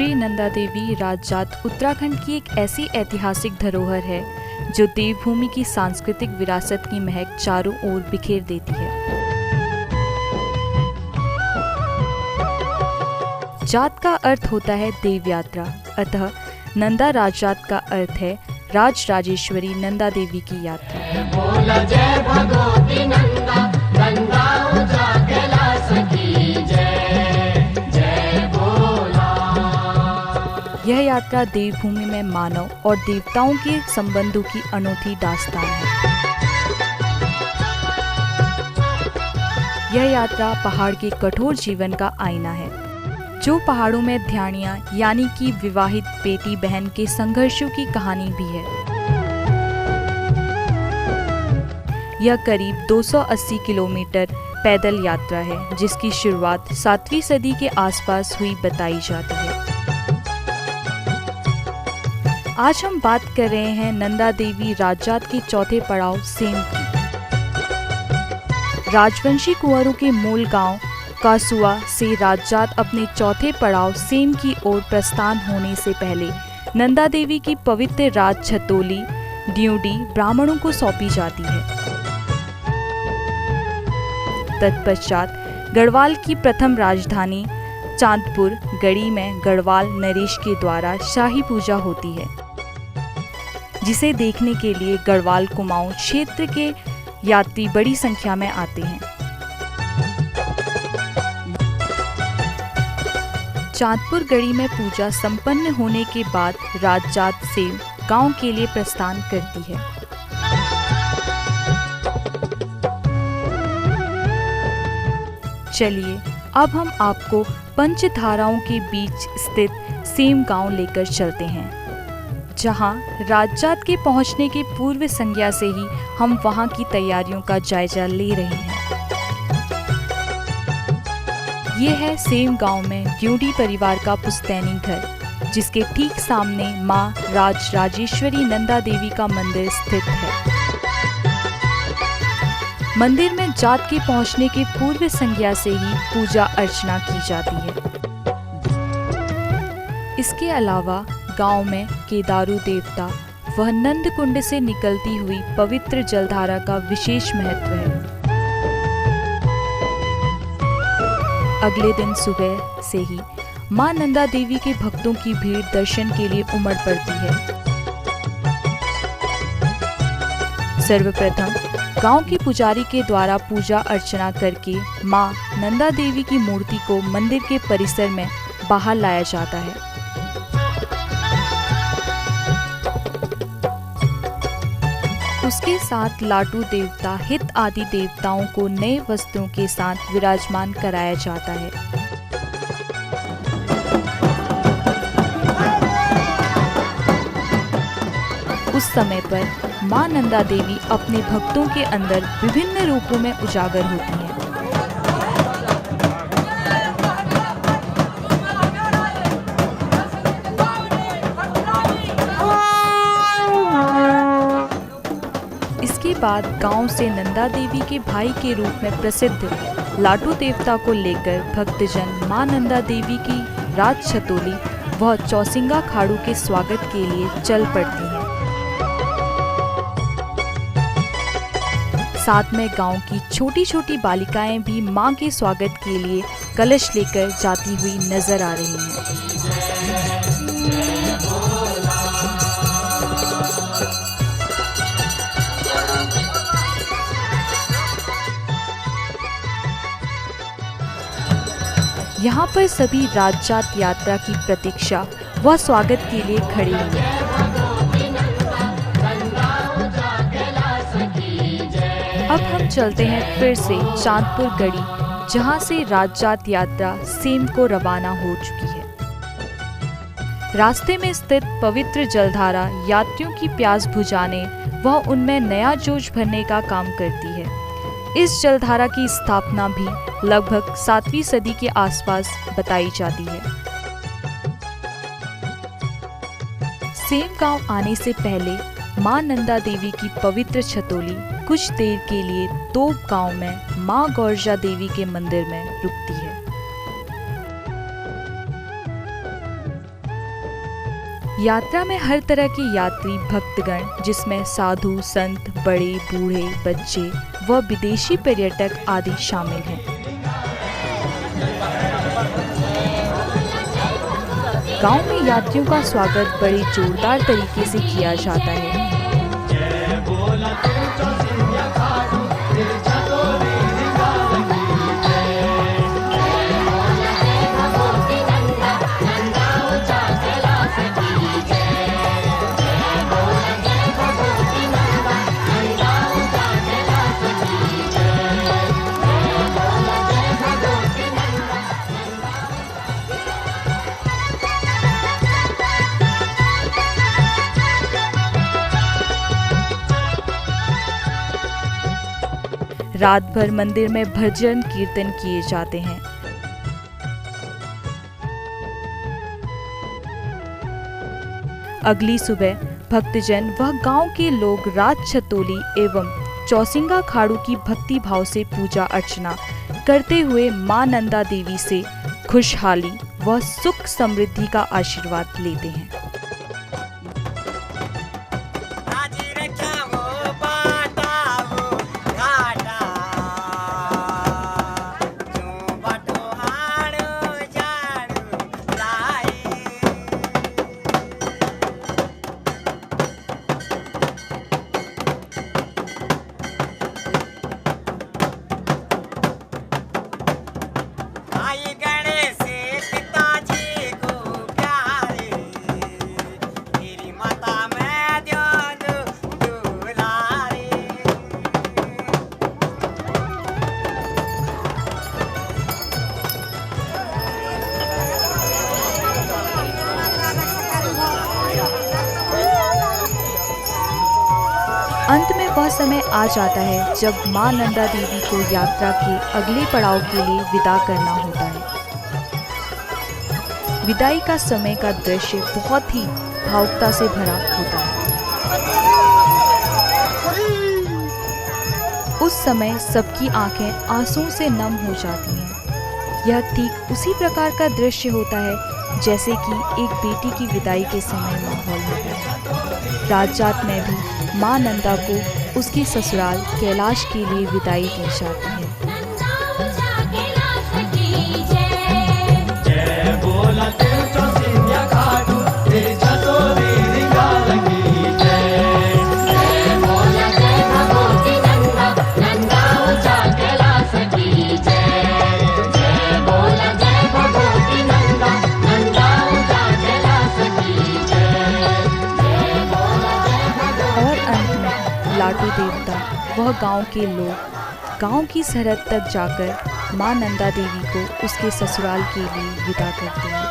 श्री नंदा देवी राजजात उत्तराखंड की एक ऐसी ऐतिहासिक धरोहर है जो देवभूमि की सांस्कृतिक विरासत की महक चारों ओर बिखेर देती है। जात का अर्थ होता है देव यात्रा, अतः नंदा राजजात का अर्थ है राज राजेश्वरी नंदा देवी की यात्रा। बोला जय भगवती नंदा, नंदा उजागला सखी जय जय बोला। यह यात्रा देवभूमि में मानव और देवताओं के संबंधों की अनोखी दास्तान है। यह यात्रा पहाड़ के कठोर जीवन का आईना है, जो पहाड़ों में ध्यानिया यानी कि विवाहित बेटी बहन के संघर्षों की कहानी भी है। यह करीब 280 किलोमीटर पैदल यात्रा है, जिसकी शुरुआत 7वीं सदी के आसपास हुई बताई जाती है। आज हम बात कर रहे हैं नंदा देवी राजजात के चौथे पड़ाव सेम की। राजवंशी कुंवरों के मूल गांव कासुआ से राजजात अपने चौथे पड़ाव सेम की ओर प्रस्थान होने से पहले नंदा देवी की पवित्र राज छतोली ड्यूडी ब्राह्मणों को सौंपी जाती है। तत्पश्चात गढ़वाल की प्रथम राजधानी चांदपुर गढ़ी में गढ़वाल नरेश के द्वारा शाही पूजा होती है, जिसे देखने के लिए गढ़वाल कुमाऊं क्षेत्र के यात्री बड़ी संख्या में आते हैं। चांदपुर गढ़ी में पूजा संपन्न होने के बाद राजजात सेम गांव के लिए प्रस्थान करती है। चलिए अब हम आपको पंचधाराओं के बीच स्थित सेम गांव लेकर चलते हैं, जहां राजजात के पहुंचने के पूर्व संज्ञा से ही हम वहां की तैयारियों का जायजा ले रहे हैं। ये है सेम गांव में ड्यूडी परिवार का पुश्तैनी घर, जिसके ठीक सामने मां राज राजेश्वरी नंदा देवी का मंदिर स्थित है। मंदिर में जात के पहुंचने के पूर्व संज्ञा से ही पूजा अर्चना की जाती है। इसके अलावा गांव में केदारू देवता व नंद कुंड से निकलती हुई पवित्र जलधारा का विशेष महत्व है। अगले दिन सुबह से ही मां नंदा देवी के भक्तों की भीड़ दर्शन के लिए उमड़ पड़ती है। सर्वप्रथम गांव के पुजारी के द्वारा पूजा अर्चना करके मां नंदा देवी की मूर्ति को मंदिर के परिसर में बाहर लाया जाता है। उसके साथ लाटू देवता हित आदि देवताओं को नए वस्त्रों के साथ विराजमान कराया जाता है। उस समय पर मां नंदा देवी अपने भक्तों के अंदर विभिन्न रूपों में उजागर होती हैं। इसके बाद गांव से नंदा देवी के भाई के रूप में प्रसिद्ध लाटू देवता को लेकर भक्तजन मां नंदा देवी की राज छतोली व चौसिंगा खाड़ू के स्वागत के लिए चल पड़ती हैं। साथ में गांव की छोटी छोटी बालिकाएं भी मां के स्वागत के लिए कलश लेकर जाती हुई नजर आ रही हैं। यहाँ पर सभी राजजात यात्रा की प्रतीक्षा व स्वागत के लिए खड़े हैं। अब हम चलते हैं फिर से चांदपुर गढ़ी, जहाँ से राजजात यात्रा सेम को रवाना हो चुकी है। रास्ते में स्थित पवित्र जलधारा यात्रियों की प्यास बुझाने व उनमें नया जोश भरने का काम करती है। इस जलधारा की स्थापना भी लगभग 7वीं सदी के आसपास बताई जाती है। सेम गांव आने से पहले मां नंदा देवी की पवित्र छतोली कुछ देर के लिए तोप गांव में मां गौरजा देवी के मंदिर में रुकती है। यात्रा में हर तरह के यात्री भक्तगण, जिसमें साधु, संत, बड़े, बूढ़े, बच्चे व विदेशी पर्यटक आदि शामिल हैं। गांव में यात्रियों का स्वागत बड़े जोरदार तरीके से किया जाता है। रात भर मंदिर में भजन कीर्तन किए जाते हैं। अगली सुबह भक्तजन व गांव के लोग रात छतोली एवं चौसिंगा खाड़ू की भक्ति भाव से पूजा अर्चना करते हुए मां नंदा देवी से खुशहाली व सुख समृद्धि का आशीर्वाद लेते हैं। अंत में वह समय आ जाता है जब मां नंदा देवी को यात्रा के अगले पड़ाव के लिए विदा करना होता है। विदाई का समय का दृश्य बहुत ही भावुकता से भरा होता है। उस समय सबकी आंखें आंसुओं से नम हो जाती हैं। यह ठीक उसी प्रकार का दृश्य होता है जैसे कि एक बेटी की विदाई के समय माहौल होता है। रात में भी मां नंदा को उसके ससुराल कैलाश के लिए विदाई दी जाती है। लाटू देवता वह गांव के लोग गांव की सरहद तक जाकर मां नंदा देवी को उसके ससुराल के लिए विदा करते हैं।